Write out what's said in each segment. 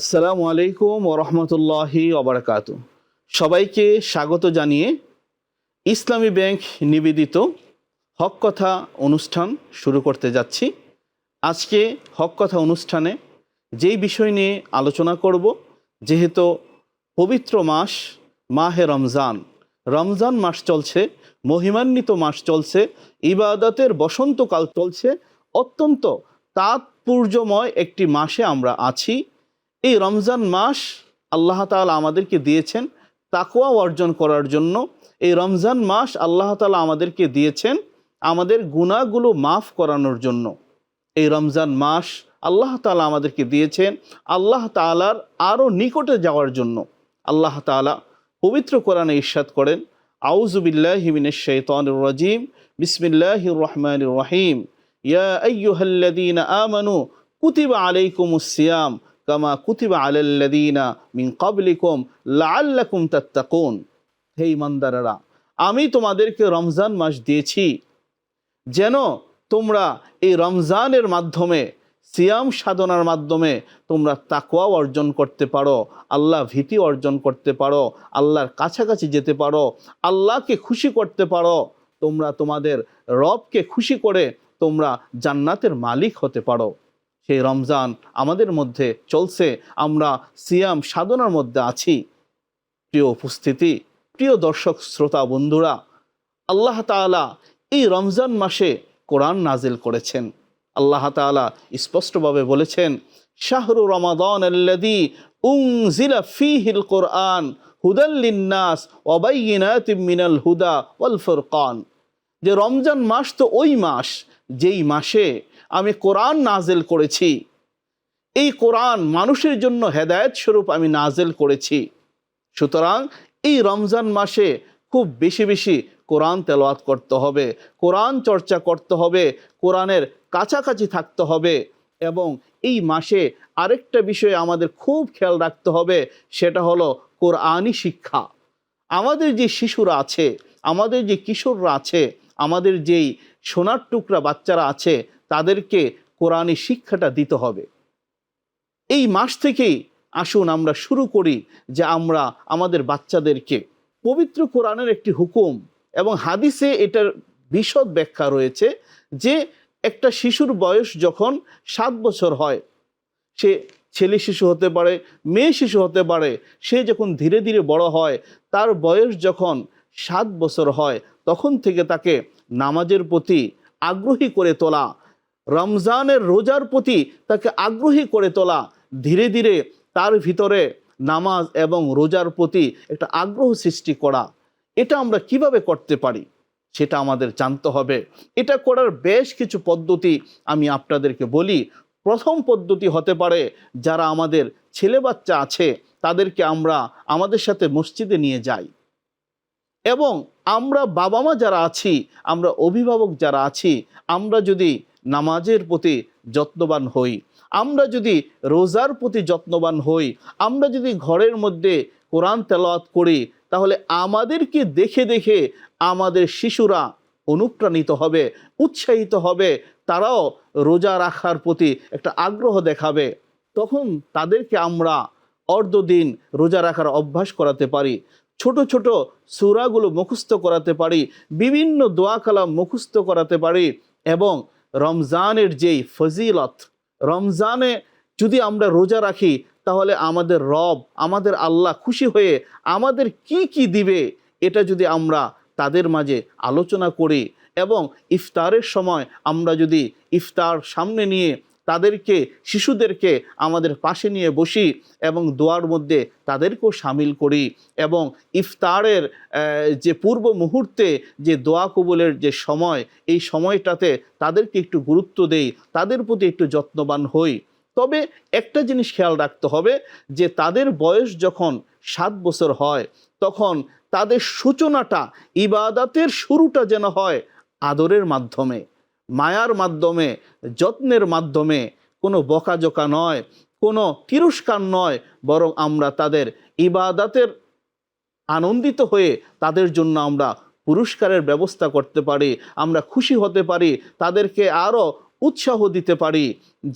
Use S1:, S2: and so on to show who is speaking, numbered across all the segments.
S1: আসসালামু আলাইকুম ওরহমতুল্লাহি ওবরাকাতু। সবাইকে স্বাগত জানিয়ে ইসলামী ব্যাংক নিবেদিত হক কথা অনুষ্ঠান শুরু করতে যাচ্ছি। আজকে হক কথা অনুষ্ঠানে যেই বিষয় নিয়ে আলোচনা করব, যেহেতু পবিত্র মাস মাহে রমজান, রমজান মাস চলছে, মহিমান্বিত মাস চলছে, ইবাদতের বসন্তকাল চলছে, অত্যন্ত তাৎপর্যময় একটি মাসে আমরা আছি। এই রমজান মাস আল্লাহ তাআলা আমাদেরকে দিয়েছেন তাকওয়া অর্জন করার জন্য। এই রমজান মাস আল্লাহ তাআলা আমাদেরকে দিয়েছেন আমাদের গুনাহগুলো মাফ করানোর জন্য। এই রমজান মাস আল্লাহ তাআলা আমাদেরকে দিয়েছেন আল্লাহ তাআলার আরও নিকটে যাওয়ার জন্য। আল্লাহ তাআলা পবিত্র কোরআনে ইরশাদ করেন, আউযু বিল্লাহি মিনাশ শাইতানির রাজিম, বিসমিল্লাহির রহমানির রহিম, ইয়া আইয়ুহাল্লাযীনা আমানু কুতিবা আলাইকুমুস সিয়াম কামা কুতিবা আলাল্লাযীনা মিন ক্বাবলিকুম লাআল্লাকুম তাত্তাকুন। হে ঈমানদারেরা, আমি তোমাদেরকে রমজান মাস দিয়েছি যেন তোমরা এই রমজানের মাধ্যমে, সিয়াম সাধনার মাধ্যমে তোমরা তাকওয়া অর্জন করতে পারো, আল্লাহ ভীতি অর্জন করতে পারো, আল্লাহর কাছাকাছি যেতে পারো, আল্লাহকে খুশি করতে পারো, তোমরা তোমাদের রবকে খুশি করে তোমরা জান্নাতের মালিক হতে পারো। সেই রমজান আমাদের মধ্যে চলছে, আমরা সিয়াম সাধনার মধ্যে আছি। প্রিয় উপস্থিতি, প্রিয় দর্শক শ্রোতা বন্ধুরা, আল্লাহ তাআলা এই রমজান মাসে কোরআন নাজিল করেছেন। আল্লাহ তাআলা স্পষ্টভাবে বলেছেন, শাহরু রমাদান আল্লাযী উনজিলা ফীহিল কোরআন হুদাল লিন্নাস ওয়া বাইয়িনাতিম মিনাল হুদা ওয়াল ফুরকান। যে রমজান মাস তো ওই মাস যেই মাসে আমি কোরআন নাজিল করেছি। এই কোরআন মানুষের জন্য হেদায়েত স্বরূপ আমি নাজিল করেছি। সুতরাং এই রমজান মাসে খুব বেশি বেশি কোরআন তেলাওয়াত করতে হবে, কোরআন চর্চা করতে হবে, কোরআনের কাছাকাছি থাকতে হবে। এবং এই মাসে আরেকটা বিষয় আমাদের খুব খেয়াল রাখতে হবে, সেটা হলো কোরআনি শিক্ষা। আমাদের যে শিশুরা আছে, আমাদের যে কিশোররা আছে, আমাদের যেই সোনার টুকরা বাচ্চারা আছে, তাদেরকে কোরআনি শিক্ষাটা দিতে হবে। এই মাস থেকেই আসুন আমরা শুরু করি যে আমরা আমাদের বাচ্চাদেরকে পবিত্র কোরআনের একটি হুকুম এবং হাদিসে এটার বিশদ ব্যাখ্যা রয়েছে যে একটা শিশুর বয়স যখন 7 বছর হয়, সে ছেলে শিশু হতে পারে, মেয়ে শিশু হতে পারে, সে যখন ধীরে ধীরে বড় হয়, তার বয়স যখন 7 বছর হয়, তখন থেকে তাকে নামাজের প্রতি আগ্রহী করে তোলা, রমজানের রোজার প্রতি তাকে আগ্রহী করে তোলা, ধীরে ধীরে তার ভিতরে নামাজ এবং রোজার প্রতি একটা আগ্রহ সৃষ্টি করা। এটা আমরা কিভাবে করতে পারি সেটা আমাদের জানতে হবে। এটা করার বেশ কিছু পদ্ধতি আমি আপনাদেরকে বলি। প্রথম পদ্ধতি হতে পারে, যারা আমাদের ছেলে বাচ্চা আছে তাদেরকে আমরা আমাদের সাথে মসজিদে নিয়ে যাই এবং আমরা বাবা মা যারা আছি, আমরা অভিভাবক যারা আছি, আমরা যদি নামাজের প্রতি যত্নবান হই, আমরা যদি রোজার প্রতি যত্নবান হই, আমরা যদি ঘরের মধ্যে কোরআন তেলাওয়াত করি, তাহলে আমাদেরকে দেখে দেখে আমাদের শিশুরা অনুপ্রাণিত হবে, উৎসাহিত হবে, তারাও রোজা রাখার প্রতি একটা আগ্রহ দেখাবে। তখন তাদেরকে আমরা অর্ধদিন রোজা রাখার অভ্যাস করাতে পারি, ছোট ছোট সূরাগুলো মুখস্থ করাতে পারি, বিভিন্ন দোয়া কালাম মুখস্থ করাতে পারি। এবং রমজানের যেই ফজিলত, রমজানে যদি আমরা রোজা রাখি, তাহলে আমাদের রব, আমাদের আল্লাহ খুশি হয়ে আমাদের কি কি দিবে, এটা যদি আমরা তাদের মাঝে আলোচনা করি এবং ইফতারের সময় আমরা যদি ইফতার সামনে নিয়ে তাদেরকে, শিশুদেরকে আমাদের পাশে নিয়ে বসি এবং দোয়ার মধ্যে তাদেরকেও সামিল করি এবং ইফতারের যে পূর্ব মুহূর্তে যে দোয়া কবুলের যে সময়, এই সময়টাতে তাদেরকে একটু গুরুত্ব দেই, তাদের প্রতি একটু যত্নবান হই। তবে একটা জিনিস খেয়াল রাখতে হবে যে তাদের বয়স যখন 7 বছর হয়, তখন তাদের সূচনাটা, ইবাদতের শুরুটা যেন হয় আদরের মাধ্যমে, মায়ার মাধ্যমে, যত্নের মাধ্যমে, কোনো বকাঝকা নয়, কোনো তিরস্কার নয়, বরং আমরা তাদের ইবাদতের আনন্দিত হয়ে তাদের জন্য আমরা পুরস্কারের ব্যবস্থা করতে পারি, আমরা খুশি হতে পারি, তাদেরকে আরও উৎসাহ দিতে পারি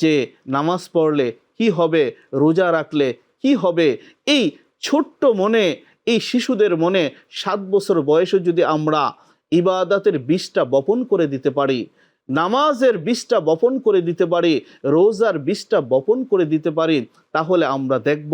S1: যে নামাজ পড়লে কি হবে, রোজা রাখলে কি হবে, এই ছোট্ট মনে, এই শিশুদের মনে 7 বছর বয়সে যদি আমরা ইবাদতের বীজটা বপন করে দিতে পারি, নামাজের বীজটা বপন করে দিতে পারি, রোজার বীজটা বপন করে দিতে পারি, তাহলে আমরা দেখব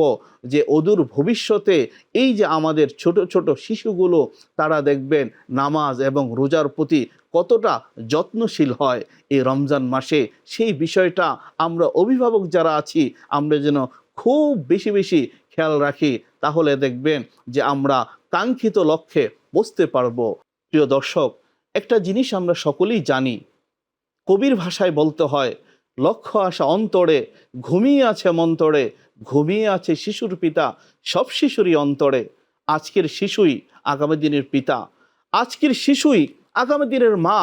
S1: যে অদূর ভবিষ্যতে এই যে আমাদের ছোট ছোট শিশুগুলো, তারা দেখবেন নামাজ এবং রোজার প্রতি কতটা যত্নশীল হয় এই রমজান মাসে। সেই বিষয়টা আমরা অভিভাবক যারা আছি, আমরা যেন খুব বেশি বেশি খেয়াল রাখি, তাহলে দেখবেন যে আমরা কাঙ্ক্ষিত লক্ষ্যে পৌঁছতে পারবো। প্রিয় দর্শক, একটা জিনিস আমরা সকলেই জানি, কবির ভাষায় বলতে হয়, লক্ষ্য আশা অন্তরে, ঘুমিয়ে আছে মন্তরে, ঘুমিয়ে আছে শিশুর পিতা, সব শিশুরই অন্তরে। আজকের শিশুই আগামী দিনের পিতা, আজকের শিশুই আগামী দিনের মা,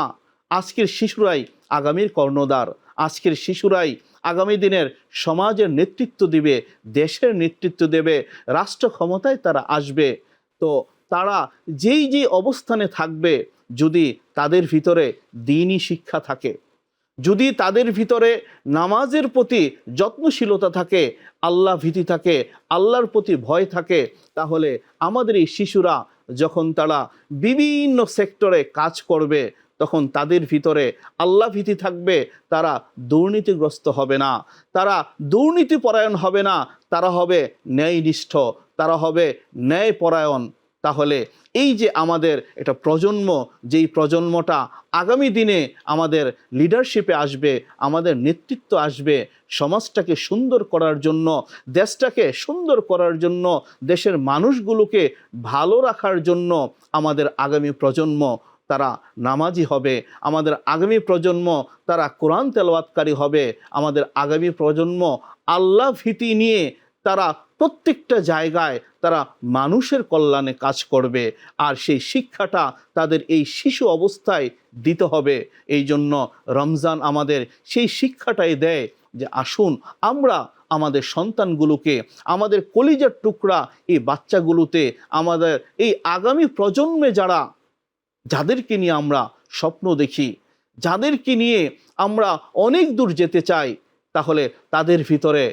S1: আজকের শিশুরাই আগামীর কর্ণধার, আজকের শিশুরাই আগামী দিনের সমাজের নেতৃত্ব দিবে, দেশের নেতৃত্ব দেবে, রাষ্ট্র ক্ষমতায় তারা আসবে। তো তারা যেই যেই অবস্থানে থাকবে, যদি তাদের ভিতরে দ্বীনি শিক্ষা থাকে, যদি তাদের ভিতরে নামাজের প্রতি যত্নশীলতা থাকে, আল্লাহ ভীতি থাকে, আল্লাহর প্রতি ভয় থাকে, তাহলে আমাদের এই শিশুরা যখন তারা বিভিন্ন সেক্টরে কাজ করবে, তখন তাদের ভিতরে আল্লাহ ভীতি থাকবে, তারা দুর্নীতিগ্রস্ত হবে না, তারা দুর্নীতিপরায়ণ হবে না, তারা হবে ন্যায়নিষ্ঠ, তারা হবে ন্যায়পরায়ণ। তাহলে এই যে আমাদের এটা প্রজন্ম, যেই প্রজন্মটা আগামী দিনে আমাদের লিডারশিপে আসবে, আমাদের নেতৃত্ব আসবে, সমাজটাকে সুন্দর করার জন্য, দেশটাকে সুন্দর করার জন্য, দেশের মানুষগুলোকে ভালো রাখার জন্য, আমাদের আগামী প্রজন্ম তারা নামাজি হবে, আমাদের আগামী প্রজন্ম তারা কোরআন তেলাওয়াতকারী হবে, আমাদের আগামী প্রজন্ম আল্লাহ ভীতি নিয়ে তারা প্রত্যেকটা জায়গায় তারা মানুষের কল্যাণে কাজ করবে। আর সেই শিক্ষাটা তাদের এই শিশু অবস্থায় দিতে হবে। এই জন্য রমজান আমাদের সেই শিক্ষাটাই দেয় যে আসুন আমরা আমাদের সন্তানগুলোকে, আমাদের কলিজার টুকরা এই বাচ্চাগুলোতে, আমাদের এই আগামী প্রজন্মে যাদেরকে নিয়ে আমরা স্বপ্ন দেখি, যাদেরকে নিয়ে আমরা অনেক দূর যেতে চাই, তাহলে তাদের ভিতরে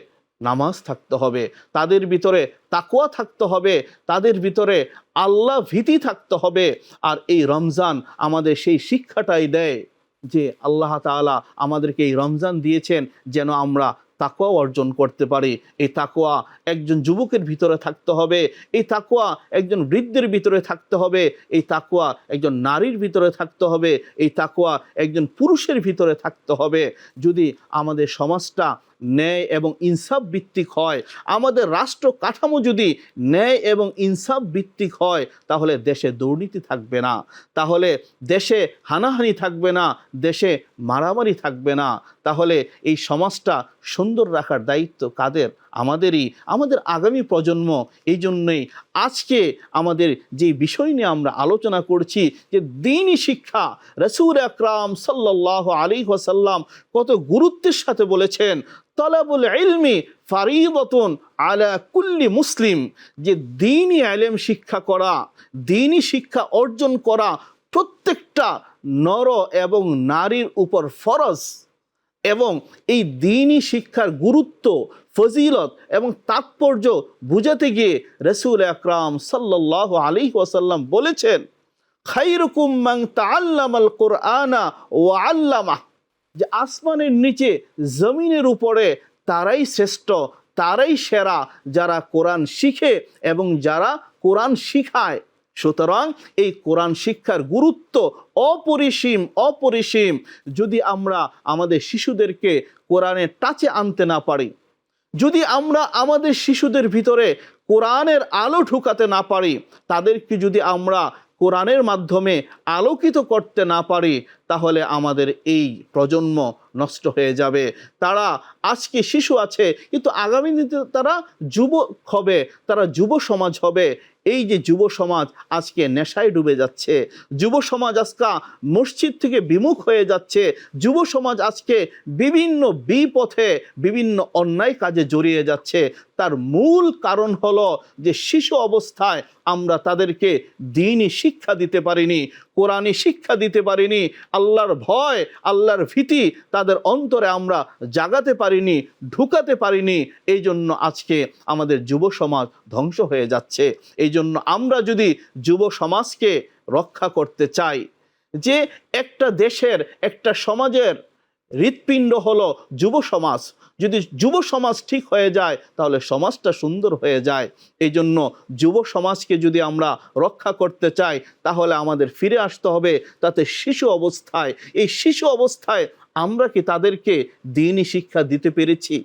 S1: নামাজ থাকতে হবে, তাদের ভিতরে তাকওয়া থাকতে হবে, তাদের ভিতরে আল্লাহ ভীতি থাকতে হবে। আর এই রমজান আমাদের সেই শিক্ষাটাই দেয় যে আল্লাহ তাআলা আমাদেরকে এই রমজান দিয়েছেন যেন আমরা তাকওয়া অর্জন করতে পারি। এই তাকওয়া একজন যুবকের ভিতরে থাকতে হবে, এই তাকওয়া একজন বৃদ্ধের ভিতরে থাকতে হবে, এই তাকওয়া একজন নারীর ভিতরে থাকতে হবে, এই তাকওয়া একজন পুরুষের ভিতরে থাকতে হবে। যদি আমাদের সমাজটা ন্যায় এবং ইনসাফ ভিত্তিক হয়, আমাদের রাষ্ট্র কাঠামো যদি ন্যায় এবং ইনসাফ ভিত্তিক হয়, তাহলে দেশে দুর্নীতি থাকবে না, তাহলে দেশে হানাহানি থাকবে না, দেশে মারামারি থাকবে না। তাহলে এই সমাজটা সুন্দর রাখার দায়িত্ব কাদের? আমাদেরই, আমাদের আগামী প্রজন্ম। এই জন্যই আজকে আমাদের যে বিষয় নিয়ে আমরা আলোচনা করছি, যে দ্বীনি শিক্ষা, রাসূল আকরাম সাল্লাল্লাহু আলাইহি ওয়াসাল্লাম কত গুরুত্বের সাথে বলেছেন, তালাবুল ইলমি ফারিদাতুন আলা কুল্লি মুসলিম, যে দ্বীনি ইলম শিক্ষা করা, দ্বীনি শিক্ষা অর্জন করা প্রত্যেকটা নর এবং নারীর উপর ফরজ। এবং এই দ্বীনি শিক্ষার গুরুত্ব, ফজিলত এবং তাৎপর্য বুঝাতে গিয়ে রাসূল আকরাম সাল্লাল্লাহু আলাইহি ওয়াসাল্লাম বলেছেন, খায়রুকুম মান তাআল্লামাল কুরআনা ওয়া আল্লামাহ, যে আসমানের নিচে জমিনের উপরে তারাই শ্রেষ্ঠ, তারাই সেরা যারা কোরআন শিখে এবং যারা কোরআন শিখায়। সুতরাং এই কোরআন শিক্ষার গুরুত্ব অপরিসীম, অপরিসীম। যদি আমরা আমাদের শিশুদেরকে কোরআনের টাচে আনতে না পারি, যদি আমরা আমাদের শিশুদের ভিতরে কোরআনের আলো ঢুকাতে না পারি, তাদেরকে যদি আমরা কোরআনের মাধ্যমে আলোকিত করতে না পারি, তাহলে আমাদের এই প্রজন্ম নষ্ট হয়ে যাবে। তারা আজকে শিশু আছে, কিন্তু আগামী দিনে তারা যুবক হবে, তারা যুব সমাজ হবে। এই যে যুব সমাজ আজকে নেশায় ডুবে যাচ্ছে, যুব সমাজ আজকে মসজিদ থেকে বিমুখ হয়ে যাচ্ছে, যুব সমাজ আজকে বিভিন্ন বিপথে, বিভিন্ন অন্যায় কাজে জড়িয়ে যাচ্ছে। তার মূল কারণ হলো যে শিশু অবস্থায় আমরা তাদেরকে দ্বীনি শিক্ষা দিতে পারিনি, কোরআনী শিক্ষা দিতে পারিনি, আল্লাহর ভয়, আল্লাহর ভীতি তাদের অন্তরে আমরা জাগাতে পারিনি, ঢুকাতে পারিনি। এই জন্য আজকে আমাদের যুব সমাজ ধ্বংস হয়ে যাচ্ছে। এই জন্য আমরা যদি যুব সমাজকে রক্ষা করতে চাই, যে একটা দেশের, একটা সমাজের হৃৎপিণ্ড হলো যুব সমাজ, যদি যুব সমাজ ঠিক হয়ে যায় তাহলে সমাজটা সুন্দর হয়ে যায়। এই জন্য যুব সমাজকে যদি আমরা রক্ষা করতে চাই তাহলে আমাদের ফিরে আসতে হবে তাতে শিশু অবস্থায়। এই শিশু অবস্থায় আমরা কি তাদেরকে দ্বীনি শিক্ষা দিতে পেরেছি?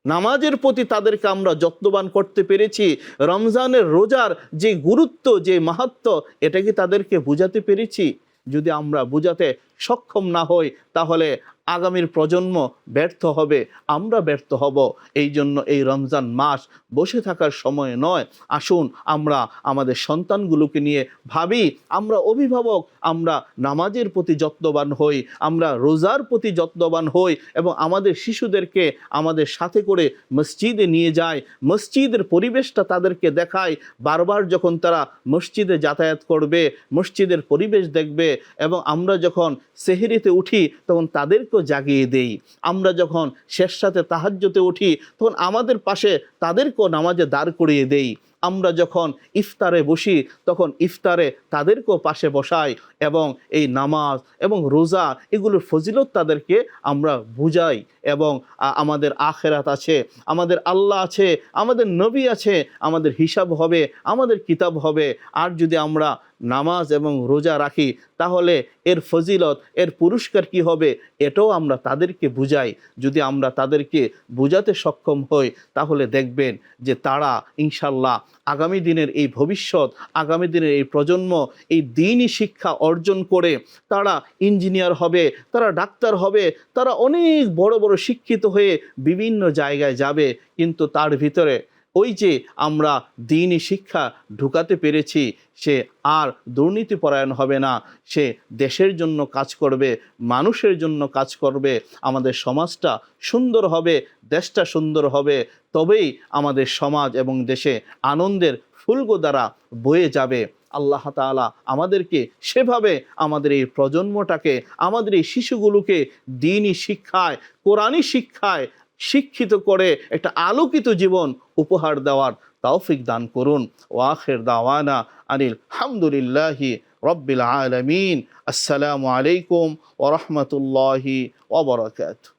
S1: নামাজের প্রতি তাদেরকে আমরা যত্নবান করতে পেরেছি? রমজানের রোজার যে গুরুত্ব, যে মাহাত্ম্য, এটা কি তাদেরকে বুঝাতে পেরেছি? যদি আমরা বুঝাতে সক্ষম না হই তাহলে আগামীর প্রজন্ম ব্যর্থ হবে, আমরা ব্যর্থ হব। এই জন্য এই রমজান মাস বসে থাকার সময় নয়। আসুন আমরা আমাদের সন্তানগুলোকে নিয়ে ভাবি, আমরা অভিভাবক, আমরা নামাজের প্রতি যত্নবান হই, আমরা রোজার প্রতি যত্নবান হই এবং আমাদের শিশুদেরকে আমাদের সাথে করে মসজিদে নিয়ে যাই, মসজিদের পরিবেশটা তাদেরকে দেখাই। বারবার যখন তারা মসজিদে যাতায়াত করবে, মসজিদের পরিবেশ দেখবে, এবং আমরা যখন সেহরিতে উঠি তখন তাদেরকেও জাগিয়ে দেই। আমরা যখন শেষ সাথে তাহাজ্জুদে উঠি তখন আমাদের পাশে তাদেরকেও নামাজে দাঁড় করিয়ে দেই। আমরা যখন ইফতারে বসি তখন ইফতারে তাদেরকেও পাশে বসাই এবং এই নামাজ এবং রোজা এগুলোর ফজিলত তাদেরকে আমরা বুঝাই। এবং আমাদের আখেরাত আছে, আমাদের আল্লাহ আছে, আমাদের নবী আছে, আমাদের হিসাব হবে, আমাদের কিতাব হবে। আর যদি আমরা নামাজ এবং রোজা রাখি তাহলে এর ফজিলত, এর পুরস্কার কি হবে, এটাও আমরা তাদেরকে বুঝাই। যদি আমরা তাদেরকে বুঝাতে সক্ষম হই তাহলে দেখবেন যে তারা ইনশাল্লাহ আগামী দিনের এই ভবিষ্যৎ, আগামী দিনের এই প্রজন্ম এই দ্বীনি শিক্ষা অর্জন করে তারা ইঞ্জিনিয়ার হবে, তারা ডাক্তার হবে, তারা অনেক বড় বড় শিক্ষিত হয়ে বিভিন্ন জায়গায় যাবে। কিন্তু তার ভিতরে ওই যে আমরা দ্বীনি শিক্ষা ঢুকাতে পেরেছি, সে আর দুর্নীতিপরায়ণ হবে না, সে দেশের জন্য কাজ করবে, মানুষের জন্য কাজ করবে, আমাদের সমাজটা সুন্দর হবে, দেশটা সুন্দর হবে। তবেই আমাদের সমাজ এবং দেশে আনন্দের ফুলগো-ধারা বয়ে যাবে। আল্লাহ তাআলা আমাদেরকে সেভাবে আমাদের এই প্রজন্মটাকে, আমাদের এই শিশুগুলোকে দ্বীনি শিক্ষায়, কোরআনী শিক্ষায় শিক্ষিত করে একটা আলোকিত জীবন উপহার দেওয়ার তৌফিক দান করুন। ওয়া আখির দাওয়ানা আনিল হামদুলিল্লাহি রাব্বিল আলামিন। আসসালামু আলাইকুম ওয়া রাহমাতুল্লাহি ওয়া বারাকাতুহু।